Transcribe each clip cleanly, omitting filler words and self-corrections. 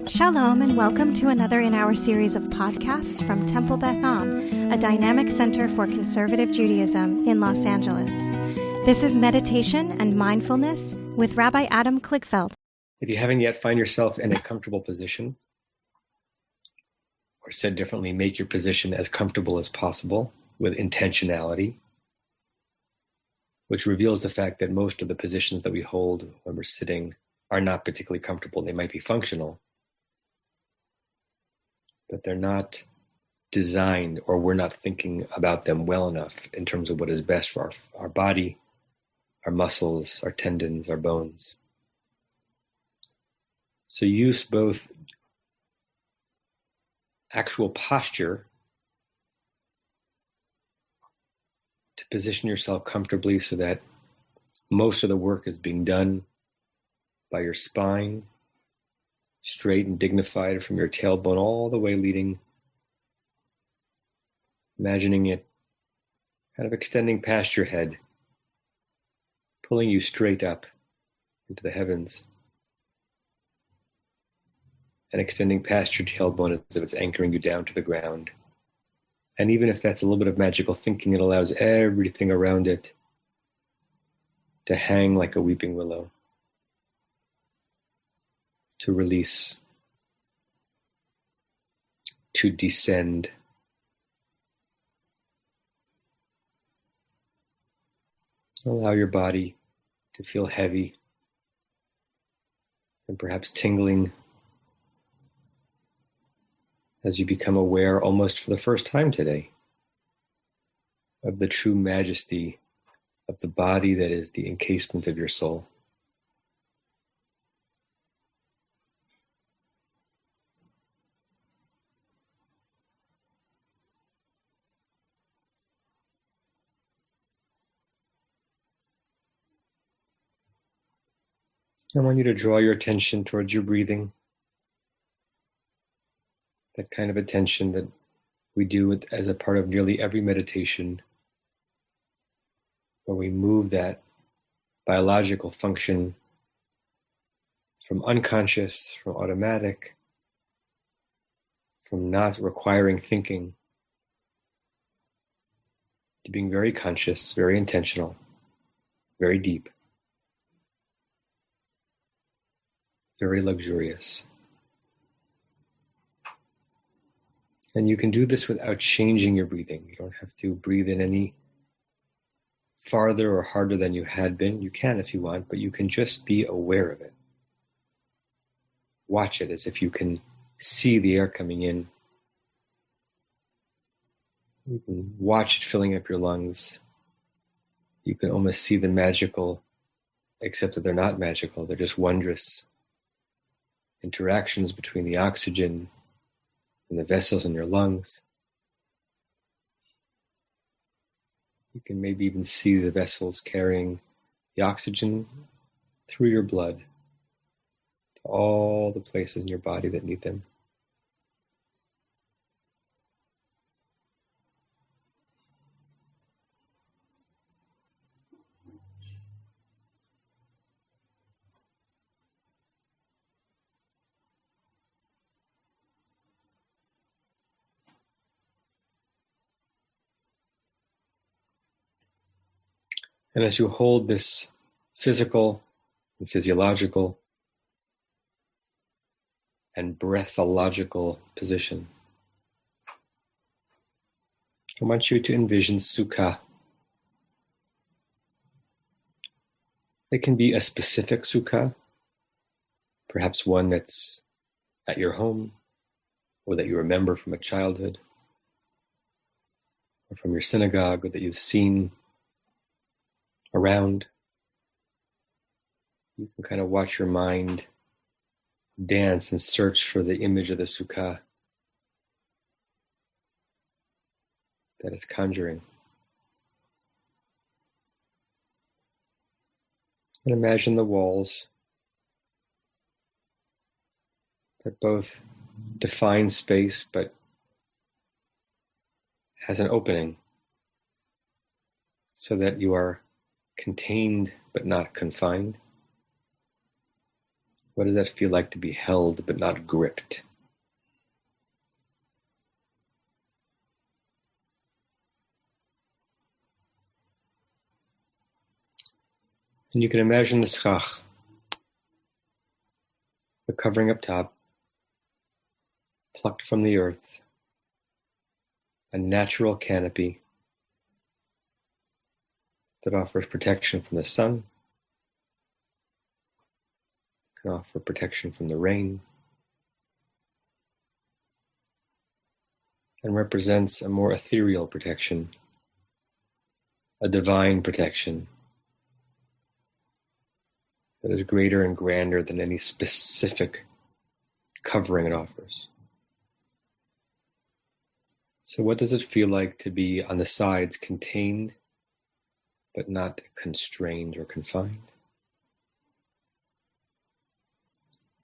Shalom and welcome to another in our series of podcasts from Temple Beth Am, a dynamic center for conservative Judaism in Los Angeles. This is Meditation and Mindfulness with Rabbi Adam Kligfeld. If you haven't yet, find yourself in a comfortable position, or said differently, make your position as comfortable as possible with intentionality, which reveals the fact that most of the positions that we hold when we're sitting are not particularly comfortable. They might be functional, but they're not designed, or we're not thinking about them well enough in terms of what is best for our body, our muscles, our tendons, our bones. So use both actual posture to position yourself comfortably so that most of the work is being done by your spine, straight and dignified from your tailbone all the way leading, imagining it kind of extending past your head, pulling you straight up into the heavens, and extending past your tailbone as if it's anchoring you down to the ground. And even if that's a little bit of magical thinking, it allows everything around it to hang like a weeping willow, to release, to descend. Allow your body to feel heavy and perhaps tingling as you become aware, almost for the first time today, of the true majesty of the body that is the encasement of your soul. I want you to draw your attention towards your breathing, that kind of attention that we do as a part of nearly every meditation, where we move that biological function from unconscious, from automatic, from not requiring thinking, to being very conscious, very intentional, very deep, very luxurious. And you can do this without changing your breathing. You don't have to breathe in any farther or harder than you had been. You can if you want, but you can just be aware of it. Watch it as if you can see the air coming in. You can watch it filling up your lungs. You can almost see the magical, except that they're not magical, they're just wondrous interactions between the oxygen and the vessels in your lungs. You can maybe even see the vessels carrying the oxygen through your blood to all the places in your body that need them. And as you hold this physical and physiological and breathological position, I want you to envision Sukkah. It can be a specific Sukkah, perhaps one that's at your home, or that you remember from a childhood, or from your synagogue, or that you've seen around. You can kind of watch your mind dance and search for the image of the Sukkah that it's conjuring. And imagine the walls that both define space but has an opening so that you are contained but not confined. What does that feel like to be held but not gripped? And you can imagine the schach, the covering up top, plucked from the earth, a natural canopy that offers protection from the sun, can offer protection from the rain, and represents a more ethereal protection, a divine protection that is greater and grander than any specific covering it offers. So what does it feel like to be on the sides contained, but not constrained or confined?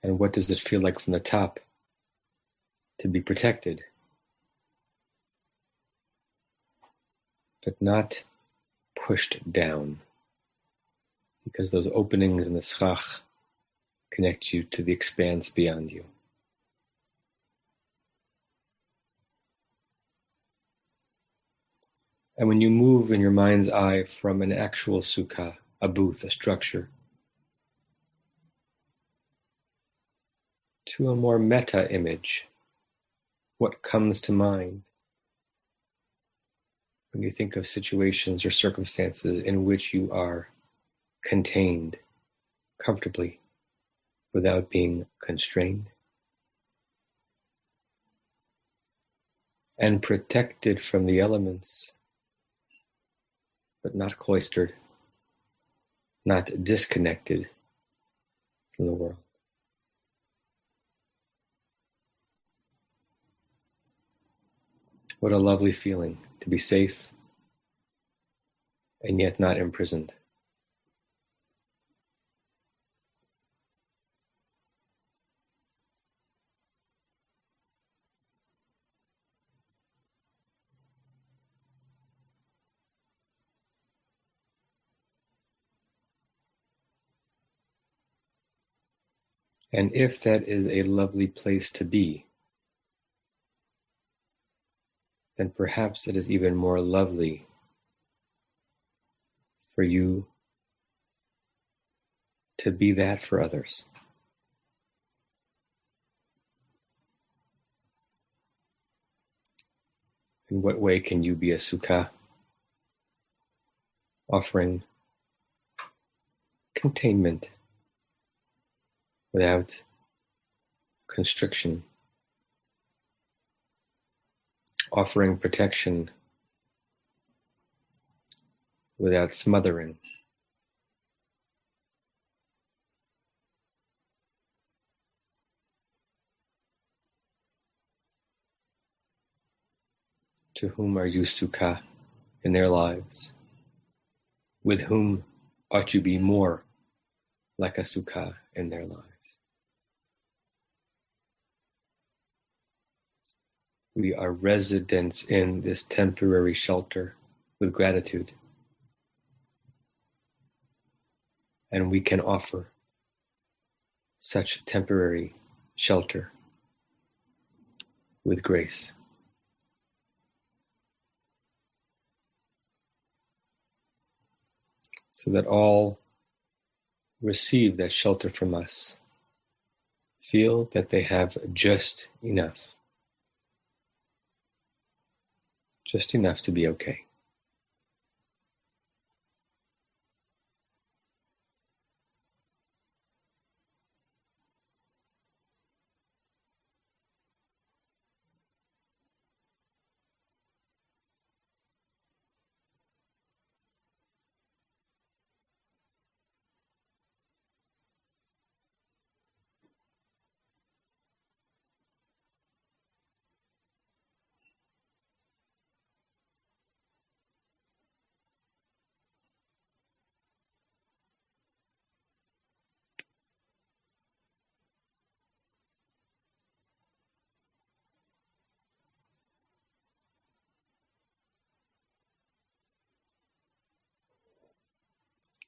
And what does it feel like from the top to be protected, but not pushed down? Because those openings in the schach connect you to the expanse beyond you. And when you move in your mind's eye from an actual sukkah, a booth, a structure, to a more meta image, what comes to mind when you think of situations or circumstances in which you are contained comfortably without being constrained, and protected from the elements, but not cloistered, not disconnected from the world. What a lovely feeling to be safe and yet not imprisoned. And if that is a lovely place to be, then perhaps it is even more lovely for you to be that for others. In what way can you be a sukkah, offering containment without constriction, offering protection without smothering, to whom are you sukkah in their lives? With whom ought you be more like a sukkah in their lives? We are residents in this temporary shelter with gratitude. And we can offer such temporary shelter with grace. So that all receive that shelter from us, feel that they have just enough to be okay.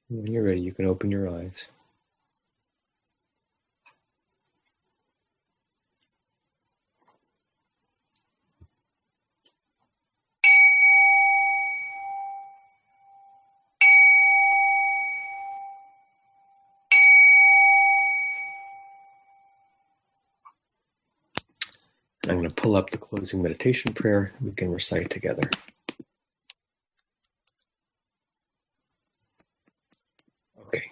When you're ready, you can open your eyes. I'm going to pull up the closing meditation prayer we can recite together. Okay.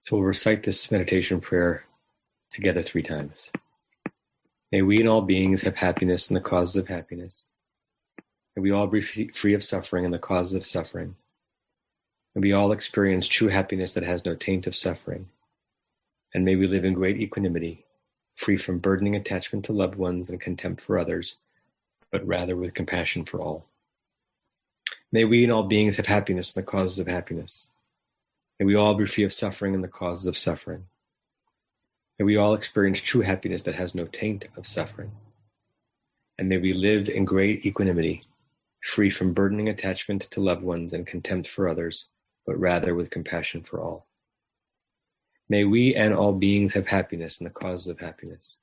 So we'll recite this meditation prayer together 3 times. May we and all beings have happiness in the causes of happiness. May we all be free of suffering in the causes of suffering. May we all experience true happiness that has no taint of suffering. And may we live in great equanimity, free from burdening attachment to loved ones and contempt for others, but rather with compassion for all. May we and all beings have happiness in the causes of happiness. May we all be free of suffering in the causes of suffering. May we all experience true happiness that has no taint of suffering. And may we live in great equanimity, free from burdening attachment to loved ones and contempt for others, but rather with compassion for all. May we and all beings have happiness in the causes of happiness.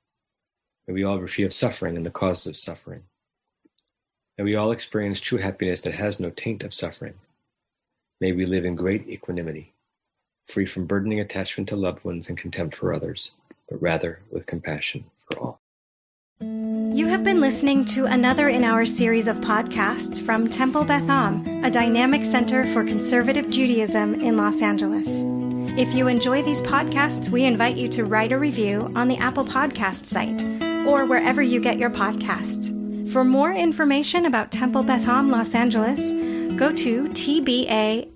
May we all be free of suffering in the causes of suffering. May we all experience true happiness that has no taint of suffering. May we live in great equanimity, free from burdening attachment to loved ones and contempt for others, but rather with compassion for all. You have been listening to another in our series of podcasts from Temple Beth Am, a dynamic center for conservative Judaism in Los Angeles. If you enjoy these podcasts, we invite you to write a review on the Apple Podcast site or wherever you get your podcasts. For more information about Temple Beth Am Los Angeles, go to tbala.org.